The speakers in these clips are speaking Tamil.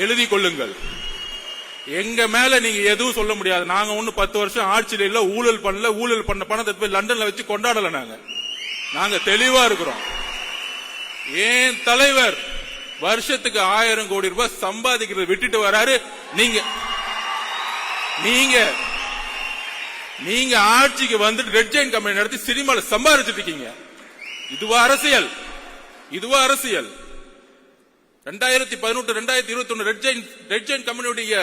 எழுதி கொள்ளுங்கள். எங்க மேல நீங்க எதுவும் சொல்ல முடியாது. நாங்க ஒண்ணு 10 வருஷம் ஆட்சியில இல்ல, ஊழல் பண்ணல. ஊழல் பண்ண பணத்தை போய் லண்டன்ல வச்சு கொண்டாடல. நாங்க தெளிவா இருக்கிறோம். ஏன் தலைவர் வருஷத்துக்கு 1000 கோடி ரூபாய் சம்பாதிக்கிறத விட்டுட்டு வராரு. நீங்க ஆட்சிக்கு வந்துட்டு ரெட் ஜெயின் கம்பெனி நடத்தி சினிமால சம்பாதிச்சிட்டு இருக்கீங்க. இதுவா அரசியல்? 2018 2021 ரெட் ஜெயின் கம்பெனியுடைய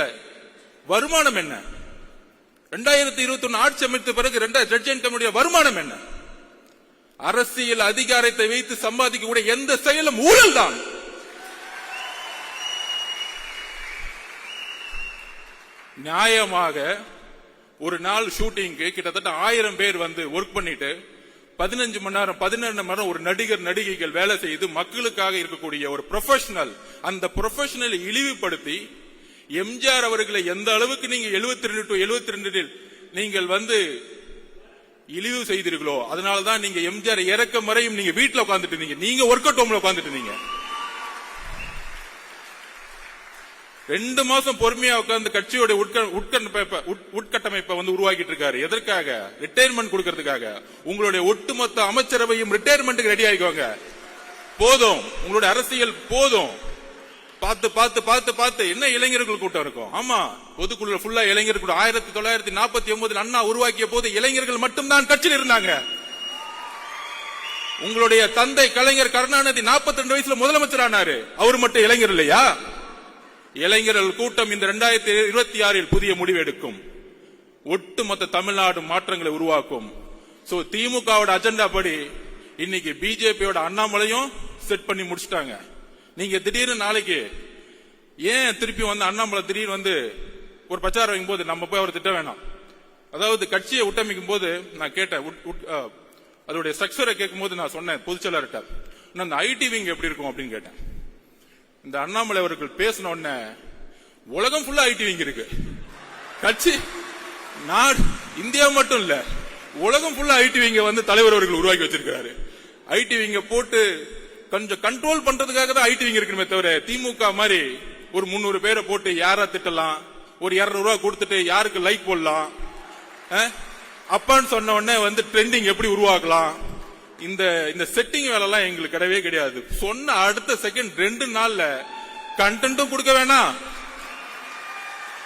வருமானம் என்ன? 2021 ஆட்சி அமைத்த பிறகு ரெட் ஜெயின் கம்பெனியுடைய வருமானம் என்ன? அரசியல் அதிகாரத்தை வைத்து சம்பாதிக்கக்கூடிய எந்த செயலும் ஊழல் தான். நியாயமாக ஒரு நாள் ஷூட்டிங்க்கு கிட்டத்தட்ட 1000 பேர் வந்து ஒர்க் பண்ணிட்டு 15 மணி நேரம் 17 மணி நேரம் ஒரு நடிகர் நடிகைகள் வேலை செய்து மக்களுக்காக இருக்கக்கூடிய ஒரு ப்ரொஃபஷனல், அந்த ப்ரொஃபஷனலை இழிவுபடுத்தி எம்ஜிஆர் அவர்களை எந்த அளவுக்கு நீங்க 72 to 72 நீங்கள் வந்து இழிவு செய்தீர்களோ அதனாலதான் நீங்க எம்ஜிஆர் இறக்க முறையும் நீங்க வீட்டுல உட்கார்ந்துட்டு இருந்தீங்க. நீங்க ஒர்க் அவுட் ஹோம்ல உட்கார்ந்துட்டு இருந்தீங்க. 2 மாசம் பொறுமையா உட்கார்ந்து கட்சியோட உட்கட்டமைப்பை வந்து உருவாக்கிட்டு இருக்காரு. எதற்காக? ரிட்டையர்மெண்ட் கொடுக்கறதுக்காக. உங்களுடைய ஒட்டுமொத்த அமைச்சரவையும் ரிட்டையர்மெண்ட்டுக்கு ரெடி ஆகிக்கோங்க. போதும், உங்களுடைய அரசியல் போதும். பார்த்து பார்த்து பார்த்து பார்த்து என்ன இளைஞர்கள் கூட்டம் இருக்கும். ஆமா, பொதுக்குழு ஃபுல்லா இளைஞர் கூட்டம். 1949 அண்ணா உருவாக்கிய போது இளைஞர்கள் மட்டும்தான் கட்சியில் இருந்தாங்க. உங்களுடைய தந்தை கலைஞர் கருணாநிதி 42 வயசுல முதலமைச்சர் ஆனாரு. அவர் மட்டும் இளைஞர் இல்லையா? இளைஞர்கள் கூட்டம் இந்த 2026 புதிய முடிவு எடுக்கும். ஒட்டுமொத்த தமிழ்நாடு மாற்றங்களை உருவாக்கும். சோ திமுகவோட அஜெண்டா படி இன்னைக்கு பிஜேபியோட அண்ணாமலையும் செட் பண்ணி முடிச்சிட்டாங்க. நீங்க திடீர்னு நாளைக்கு ஏன் திருப்பி வந்து அண்ணாமலை திடீர்னு வந்து ஒரு பிரச்சாரம் வைக்கும் போது நம்ம போய் அவர் திட்ட வேணாம். அதாவது கட்சியை உட்டமைக்கும் போது நான் கேட்டேன், அதோடைய ஸ்ட்ரக்சரை கேட்கும் போது நான் சொன்னேன் பொதுச்செயலாளர்கிட்ட, அந்த ஐடி விங் எப்படி இருக்கும் அப்படின்னு கேட்டேன். இந்த அண்ணாமலை அவர்கள் பேசின உடனே உலகம் ஃபுல்லா ஐடி விங் இருக்கு. கட்சி நாடு இந்தியா மட்டும் இல்ல, உலகம் ஃபுல்லா ஐடி விங்க வந்து தலைவர் அவர்கள் உருவாக்கி வச்சிருக்காரு. ஐடி விங்க போட்டு கொஞ்சம் கண்ட்ரோல் பண்றதுக்காக தான் ஐடி விங் இருக்குமே தவிர திமுக மாதிரி ஒரு 300 பேரை போட்டு யாரா திட்டலாம், ஒரு 200 ரூபாய் கொடுத்துட்டு யாருக்கு லைக் போடலாம், அப்பான்னு சொன்ன உடனே வந்து ட்ரெண்டிங் எப்படி உருவாக்கலாம், இந்த செட்டிங் வேலை எல்லாம் எங்களுக்கு கிடையவே கிடையாது. சொன்ன அடுத்த செகண்ட் 2 நாள்ல கண்டென்ட்டும் கொடுக்க வேணாம்,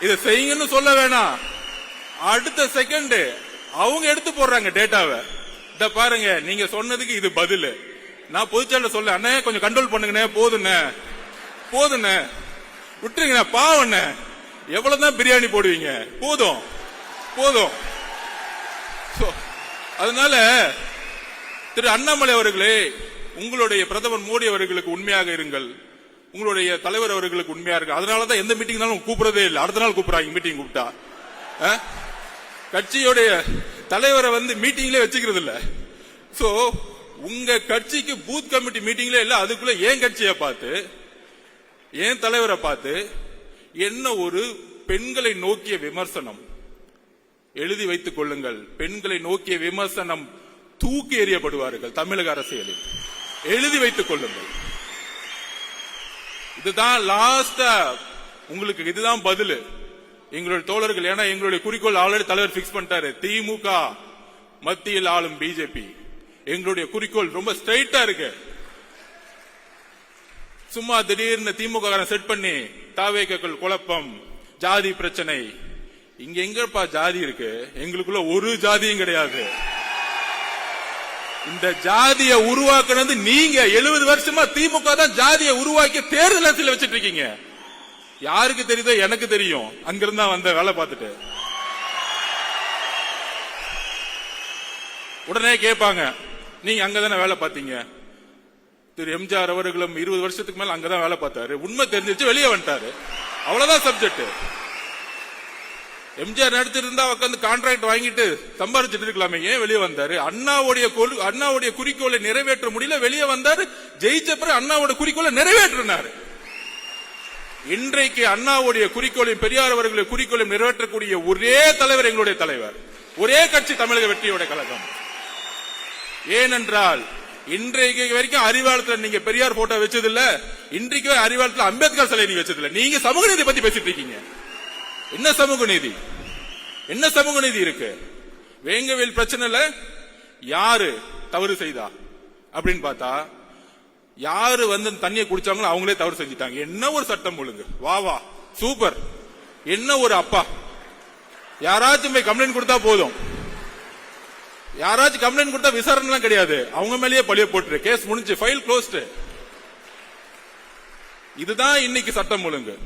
இதை செய்யுங்கன்னு சொல்ல வேணாம், அடுத்த செகண்ட் அவங்க எடுத்து போடுறாங்க டேட்டாவை. இத பாருங்க, நீங்க சொன்னதுக்கு இது பதில். நான் பொதுச்செயலாளர் சொல்ல, அண்ணே கொஞ்சம் கண்ட்ரோல் பண்ணுங்கண்ணே, போதுண்ணே விட்டுருங்க, பாவண்ண எவ்வளவுதான் பிரியாணி போடுவீங்க, போதும். அதனால திரு அண்ணாமலை அவர்களே, உங்களுடைய பிரதமர் மோடி அவர்களுக்கு உண்மையாக இருங்கள், உங்களுடைய தலைவர் அவர்களுக்கு உண்மையா இருக்கு. அதனாலதான் எந்த மீட்டிங்னாலும் கூப்பிடறதே இல்லை, அடுத்த நாள் கூப்பிடுறாங்க மீட்டிங் கூப்பிட்டா. கட்சியோடைய தலைவரை வந்து மீட்டிங்ல வச்சுக்கிறது இல்ல. சோ உங்க கட்சிக்கு பூத் கமிட்டி மீட்டிங்ல இல்ல, அதுக்குள்ள ஏன் கட்சியை பார்த்து ஏன் தலைவரை பார்த்து என்ன ஒரு பெண்களை நோக்கிய விமர்சனம். எழுதி வைத்துக் கொள்ளுங்கள், பெண்களை நோக்கிய விமர்சனம் தூக்கி எறியப்படுவார்கள் தமிழக அரசியலில். எழுதி வைத்துக் கொள்ளுங்கள். இதுதான் லாஸ்டா உங்களுக்கு, இதுதான் பதில் எங்களுடைய தோழர்கள். ஏன்னா எங்களுடைய குறிக்கோள் ஆல்ரெடி தலைவர் பிக்ஸ் பண்ணிட்டாரு, திமுக மத்தியில் ஆளும் பிஜேபி. எங்களுடைய குறிக்கோள் ரொம்ப ஸ்ட்ரைட்டா இருக்கு. சும்மா திடீர்னு திமுக செட் பண்ணி தாவேக்கள் குழப்பம், ஜாதி பிரச்சனை. இங்க எங்கப்பா ஜாதி இருக்கு? எங்களுக்குள்ள ஒரு ஜாதியும் கிடையாது. இந்த ஜாதியை உருவாக்குனது நீங்க. 70 வருஷமா திமுக தான் ஜாதியை உருவாக்கி தேர்தல் அரசியல் வச்சிட்டு இருக்கீங்க. யாருக்கு தெரியுதோ? எனக்கு தெரியும், அங்கிருந்தா வந்த வேலை பார்த்துட்டு. உடனே கேட்பாங்க, நீங்க அங்கதானே வேலை பார்த்தீங்க. திரு எம்ஜிஆர் அவர்களும் 20 வருஷத்துக்கு மேல அங்கதான் வேலை பார்த்தாரு. உண்மை தெரிஞ்சிச்சு, வெளியே வந்துட்டாரு. அவ்வளவுதான் சப்ஜெக்ட். எம்ஜிஆர் நடிச்சிருந்தா உட்காந்து கான்ட்ராக்ட் வாங்கிட்டு சம்பாதிச்சிட்டு இருக்கலாமே, ஏன் வெளியே வந்தாரு? அண்ணாவுடைய குறிக்கோளை நிறைவேற்ற முடியல, வெளியே வந்தாரு. ஜெயிச்ச பிறகு அண்ணாவோட குறிக்கோளை நிறைவேற்றினாரு. இன்றைக்கு அண்ணாவுடைய குறிக்கோளையும் பெரியார் அவர்களுடைய குறிக்கோளையும் நிறைவேற்றக்கூடிய ஒரே தலைவர் எங்களுடைய தலைவர், ஒரே கட்சி தமிழக வெற்றியோட கழகம். ஏனென்றால் இன்றைக்கு வரைக்கும் அறிவாலயத்துல நீங்க பெரியார் போட்டோ வச்சது இல்ல, இன்றைக்கு அறிவாலயத்துல அம்பேத்கர் சிலை நீங்க வச்சது இல்ல. நீங்க சமூக நீதி பத்தி பேசிட்டு இருக்கீங்க. என்ன சமூக நீதி? என்ன சமூக நீதி இருக்கு? வேங்கவேல் பிரச்சனைல யாரு தவறு செய்தா அப்படின்னு பார்த்தா, யாரு தண்ணியை குடிச்சாங்களோ அவங்களே தவறு செஞ்சிட்டாங்க. என்ன ஒரு சட்டம் ஒழுங்கு! வா வா சூப்பர்! என்ன ஒரு அப்பா! யாராச்சும் போய் கம்ப்ளைண்ட் கொடுத்தா போதும், யாராச்சும் கம்ப்ளைண்ட் கொடுத்தா விசாரணை எல்லாம் கிடையாது, அவங்க மேலேயே பழிய போட்டுரு, கேஸ் முடிஞ்சு, ஃபைல் க்ளோஸ்டு. இதுதான் இன்னைக்கு சட்டம் ஒழுங்கு.